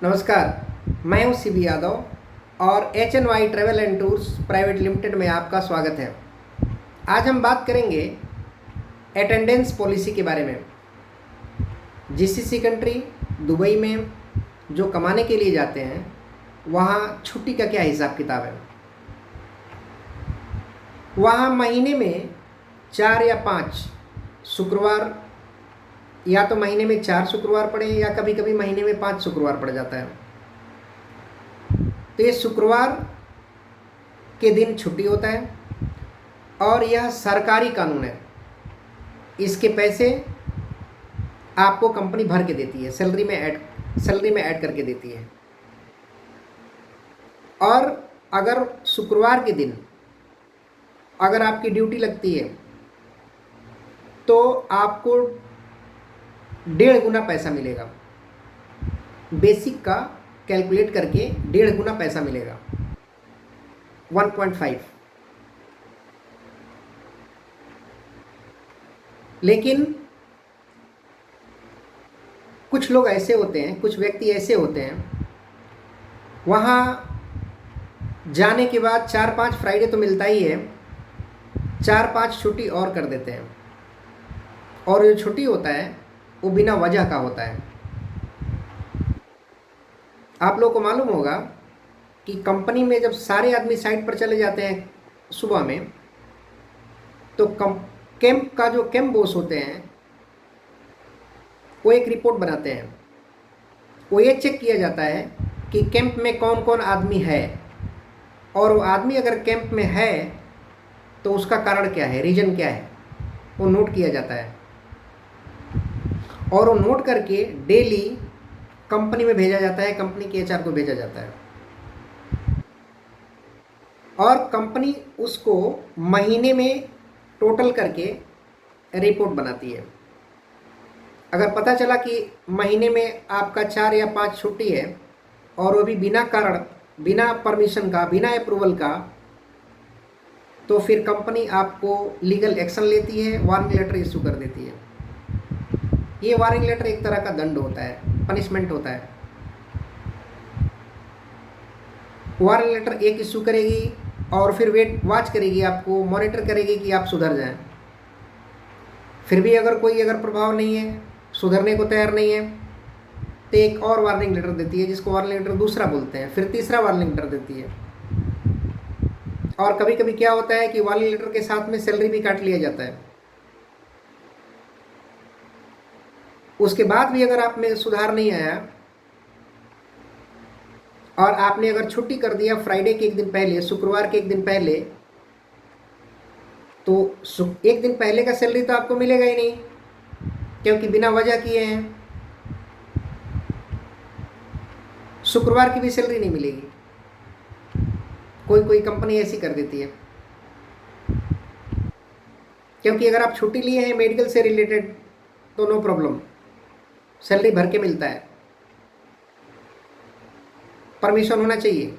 नमस्कार, मैं हूं सीबी यादव और HNY travel and tours private limited में आपका स्वागत है। आज हम बात करेंगे अटेंडेंस पॉलिसी के बारे में। जीसीसी कंट्री दुबई में जो कमाने के लिए जाते हैं वहाँ छुट्टी का क्या हिसाब किताब है। वहाँ महीने में 4 या 5 शुक्रवार, या तो महीने में 4 शुक्रवार पड़े या कभी कभी महीने में 5 शुक्रवार पड़ जाता है। तो ये शुक्रवार के दिन छुट्टी होता है और यह सरकारी कानून है। इसके पैसे आपको कंपनी भर के देती है, सैलरी में ऐड करके देती है। और अगर शुक्रवार के दिन अगर आपकी ड्यूटी लगती है तो आपको 1.5 गुना पैसा मिलेगा। बेसिक का कैलकुलेट करके 1.5 गुना पैसा मिलेगा, 1.5। लेकिन कुछ लोग ऐसे होते हैं, कुछ व्यक्ति ऐसे होते हैं, वहाँ जाने के बाद 4-5 फ्राइडे तो मिलता ही है, 4-5 छुट्टी और कर देते हैं। और जो छुट्टी होता है वो बिना वजह का होता है। आप लोगों को मालूम होगा कि कंपनी में जब सारे आदमी साइट पर चले जाते हैं सुबह में, तो कैंप का जो कैंप बॉस होते हैं वो एक रिपोर्ट बनाते हैं। वो ये चेक किया जाता है कि कैंप में कौन कौन आदमी है, और वो आदमी अगर कैंप में है तो उसका कारण क्या है, रीज़न क्या है, वो नोट किया जाता है। और वो नोट करके डेली कंपनी में भेजा जाता है, कंपनी के HR को भेजा जाता है। और कंपनी उसको महीने में टोटल करके रिपोर्ट बनाती है। अगर पता चला कि महीने में आपका 4 या 5 छुट्टी है और वो भी बिना कारण, बिना परमिशन का, बिना अप्रूवल का, तो फिर कंपनी आपको लीगल एक्शन लेती है, वार्निंग लेटर इशू कर देती है। ये वार्निंग लेटर एक तरह का दंड होता है, पनिशमेंट होता है। वार्निंग लेटर एक इशू करेगी और फिर वॉच करेगी, आपको मॉनिटर करेगी कि आप सुधर जाएं। फिर भी अगर प्रभाव नहीं है, सुधरने को तैयार नहीं है, तो एक और वार्निंग लेटर देती है, जिसको वार्निंग लेटर दूसरा बोलते हैं। फिर तीसरा वार्निंग लेटर देती है। और कभी कभी क्या होता है कि वार्निंग लेटर के साथ में सैलरी भी काट लिया जाता है। उसके बाद भी अगर आप में सुधार नहीं आया और आपने अगर छुट्टी कर दिया फ्राइडे के एक दिन पहले, शुक्रवार के एक दिन पहले, तो एक दिन पहले का सैलरी तो आपको मिलेगा ही नहीं, क्योंकि बिना वजह किए हैं। शुक्रवार की भी सैलरी नहीं मिलेगी। कोई कंपनी ऐसी कर देती है, क्योंकि अगर आप छुट्टी लिए हैं मेडिकल से रिलेटेड तो नो प्रॉब्लम, सैलरी भर के मिलता है। परमिशन होना चाहिए।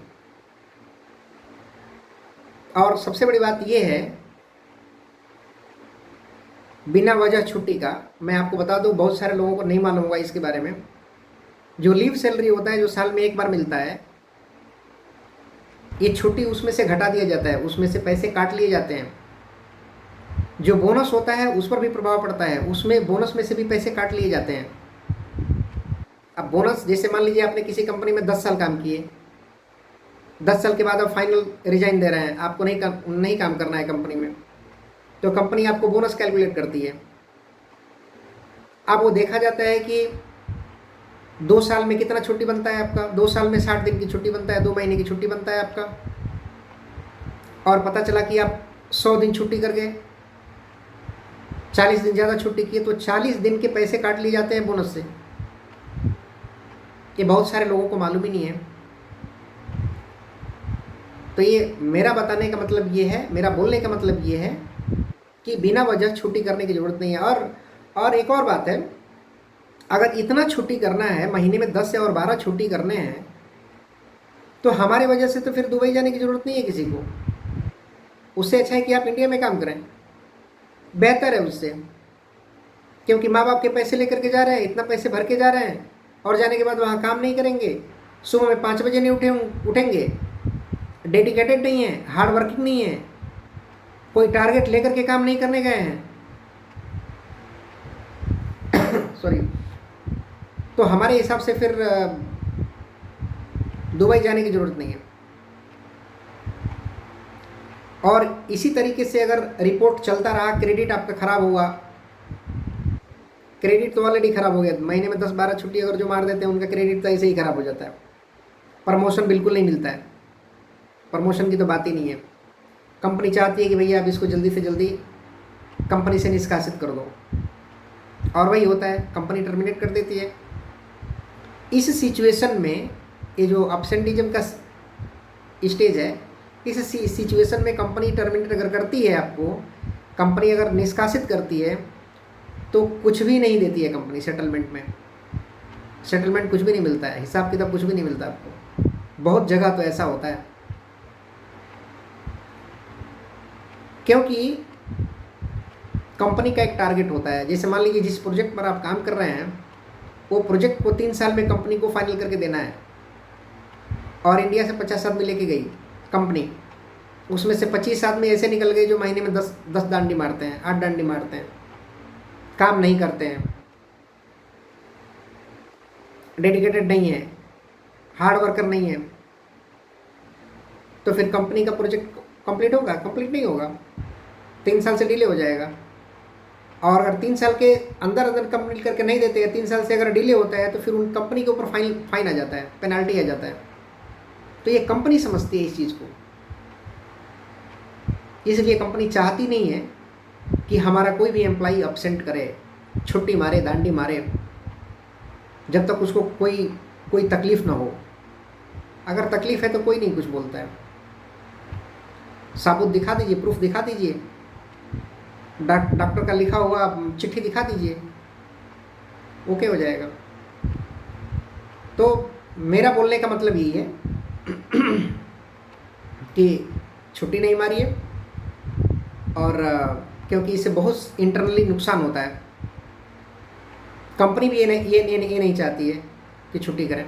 और सबसे बड़ी बात यह है, बिना वजह छुट्टी का, मैं आपको बता दूं, बहुत सारे लोगों को नहीं मालूम होगा इसके बारे में। जो लीव सैलरी होता है, जो साल में एक बार मिलता है, ये छुट्टी उसमें से घटा दिया जाता है, उसमें से पैसे काट लिए जाते हैं। जो बोनस होता है उस पर भी प्रभाव पड़ता है, उसमें बोनस में से भी पैसे काट लिए जाते हैं। अब बोनस, जैसे मान लीजिए आपने किसी कंपनी में 10 साल काम किए, 10 साल के बाद आप फाइनल रिजाइन दे रहे हैं, आपको नहीं काम करना है कंपनी में, तो कंपनी आपको बोनस कैलकुलेट करती है। अब वो देखा जाता है कि 2 साल में कितना छुट्टी बनता है आपका। 2 साल में 60 दिन की छुट्टी बनता है, 2 महीने की छुट्टी बनता है आपका। और पता चला कि आप 100 दिन छुट्टी कर गए, 40 दिन ज़्यादा छुट्टी किए, तो 40 दिन के पैसे काट लिए जाते हैं बोनस से। ये बहुत सारे लोगों को मालूम ही नहीं है। तो ये मेरा बताने का मतलब ये है, मेरा बोलने का मतलब ये है कि बिना वजह छुट्टी करने की ज़रूरत नहीं है। और एक और बात है, अगर इतना छुट्टी करना है, महीने में 10 या और 12 छुट्टी करने हैं, तो हमारे वजह से तो फिर दुबई जाने की ज़रूरत नहीं है किसी को। उससे अच्छा है कि आप इंडिया में काम करें, बेहतर है उससे। क्योंकि माँ बाप के पैसे लेकर के जा रहे हैं, इतना पैसे भर के जा रहे हैं, और जाने के बाद वहाँ काम नहीं करेंगे, सुबह में 5 बजे नहीं उठेंगे, डेडिकेटेड नहीं है, हार्ड वर्किंग नहीं है, कोई टारगेट लेकर के काम नहीं करने गए हैं सॉरी, तो हमारे हिसाब से फिर दुबई जाने की ज़रूरत नहीं है। और इसी तरीके से अगर रिपोर्ट चलता रहा, क्रेडिट आपका ख़राब हुआ, क्रेडिट तो ऑलरेडी ख़राब हो गया, महीने में 10-12 छुट्टी अगर जो मार देते हैं उनका क्रेडिट तो ऐसे ही ख़राब हो जाता है, प्रमोशन बिल्कुल नहीं मिलता है, प्रमोशन की तो बात ही नहीं है। कंपनी चाहती है कि भैया आप इसको जल्दी से जल्दी कंपनी से निष्कासित कर दो, और वही होता है, कंपनी टर्मिनेट कर देती है। इस सिचुएशन में ये जो अब्सेंटिज्म का स्टेज है, इस सिचुएशन में कंपनी टर्मिनेट अगर करती है आपको, कंपनी अगर निष्कासित करती है तो कुछ भी नहीं देती है कंपनी सेटलमेंट में, सेटलमेंट कुछ भी नहीं मिलता है, हिसाब किताब कुछ भी नहीं मिलता आपको। बहुत जगह तो ऐसा होता है, क्योंकि कंपनी का एक टारगेट होता है। जैसे मान लीजिए जिस प्रोजेक्ट पर आप काम कर रहे हैं, वो प्रोजेक्ट को 3 साल में कंपनी को फाइनल करके देना है, और इंडिया से 50 आदमी लेके गई कंपनी, उसमें से 25 आदमी ऐसे निकल गए जो महीने में 10 डांडी मारते हैं, 8 डांडी मारते हैं, काम नहीं करते हैं, डेडिकेटेड नहीं है, हार्ड वर्कर नहीं है, तो फिर कंपनी का प्रोजेक्ट कंप्लीट होगा? कंप्लीट नहीं होगा, 3 साल से डिले हो जाएगा। और अगर 3 साल के अंदर अंदर कंप्लीट करके नहीं देते हैं, 3 साल से अगर डिले होता है, तो फिर उन कंपनी के ऊपर फाइन आ जाता है, पेनल्टी आ जाता है। तो ये कंपनी समझती है इस चीज़ को, इसलिए कंपनी चाहती नहीं है कि हमारा कोई भी एम्प्लॉई अब्सेंट करे, छुट्टी मारे, दांडी मारे, जब तक उसको कोई तकलीफ़ ना हो। अगर तकलीफ़ है तो कोई नहीं कुछ बोलता है, साबुत दिखा दीजिए, प्रूफ दिखा दीजिए, डॉक्टर का लिखा हुआ चिट्ठी दिखा दीजिए, ओके हो जाएगा। तो मेरा बोलने का मतलब यही है कि छुट्टी नहीं मारिए, और क्योंकि इससे बहुत इंटरनली नुकसान होता है। कंपनी भी ये नहीं चाहती है कि छुट्टी करें।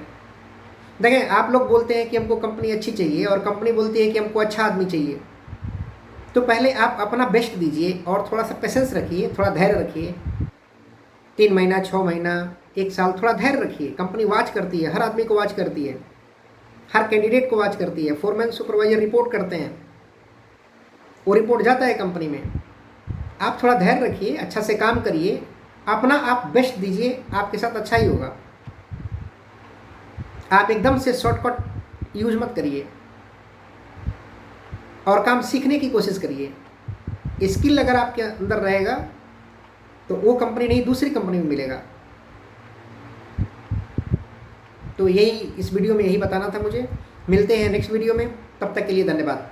देखें, आप लोग बोलते हैं कि हमको कंपनी अच्छी चाहिए, और कंपनी बोलती है कि हमको अच्छा आदमी चाहिए, तो पहले आप अपना बेस्ट दीजिए और थोड़ा सा पेशेंस रखिए, थोड़ा धैर्य रखिए। 3 महीना, 6 महीना, 1 साल थोड़ा धैर्य रखिए। कंपनी वॉच करती है, हर आदमी को वॉच करती है, हर कैंडिडेट को वॉच करती है। फोरमैन, सुपरवाइजर रिपोर्ट करते हैं, वो रिपोर्ट जाता है कंपनी में। आप थोड़ा धैर्य रखिए, अच्छा से काम करिए, अपना आप बेस्ट दीजिए, आपके साथ अच्छा ही होगा। आप एकदम से शॉर्टकट यूज मत करिए, और काम सीखने की कोशिश करिए। स्किल अगर आपके अंदर रहेगा तो वो कंपनी नहीं, दूसरी कंपनी में मिलेगा। तो यही इस वीडियो में यही बताना था मुझे। मिलते हैं नेक्स्ट वीडियो में, तब तक के लिए धन्यवाद।